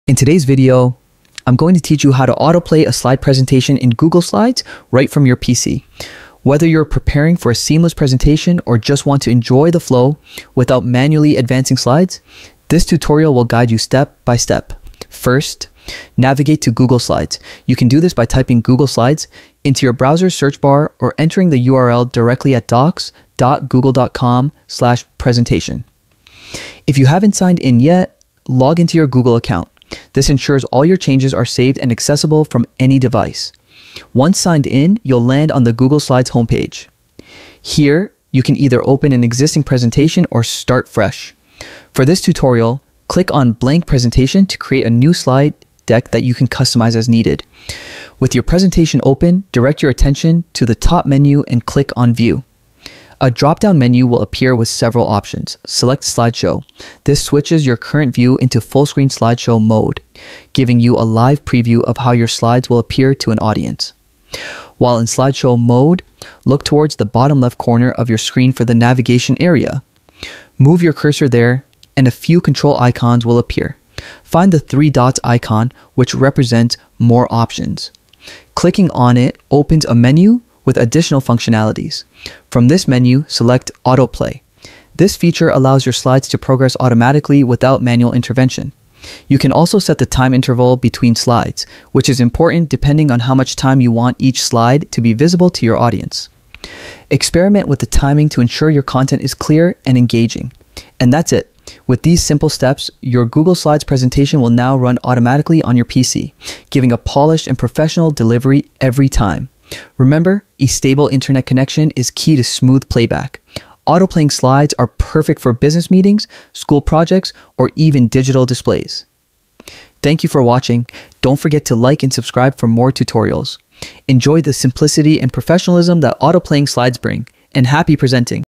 In today's video, I'm going to teach you how to autoplay a slide presentation in Google Slides right from your PC. Whether you're preparing for a seamless presentation or just want to enjoy the flow without manually advancing slides, this tutorial will guide you step by step. First, navigate to Google Slides. You can do this by typing Google Slides into your browser's search bar or entering the URL directly at docs.google.com/presentation. If you haven't signed in yet, log into your Google account. This ensures all your changes are saved and accessible from any device. Once signed in, you'll land on the Google Slides homepage. Here, you can either open an existing presentation or start fresh. For this tutorial, click on Blank Presentation to create a new slide deck that you can customize as needed. With your presentation open, direct your attention to the top menu and click on View. A drop-down menu will appear with several options. Select Slideshow. This switches your current view into full-screen slideshow mode, giving you a live preview of how your slides will appear to an audience. While in slideshow mode, look towards the bottom left corner of your screen for the navigation area. Move your cursor there, and a few control icons will appear. Find the three dots icon, which represents more options. Clicking on it opens a menu with additional functionalities. From this menu, select Autoplay. This feature allows your slides to progress automatically without manual intervention. You can also set the time interval between slides, which is important depending on how much time you want each slide to be visible to your audience. Experiment with the timing to ensure your content is clear and engaging. And that's it. With these simple steps, your Google Slides presentation will now run automatically on your PC, giving a polished and professional delivery every time. Remember, a stable internet connection is key to smooth playback. Autoplaying slides are perfect for business meetings, school projects, or even digital displays. Thank you for watching. Don't forget to like and subscribe for more tutorials. Enjoy the simplicity and professionalism that autoplaying slides bring, and happy presenting!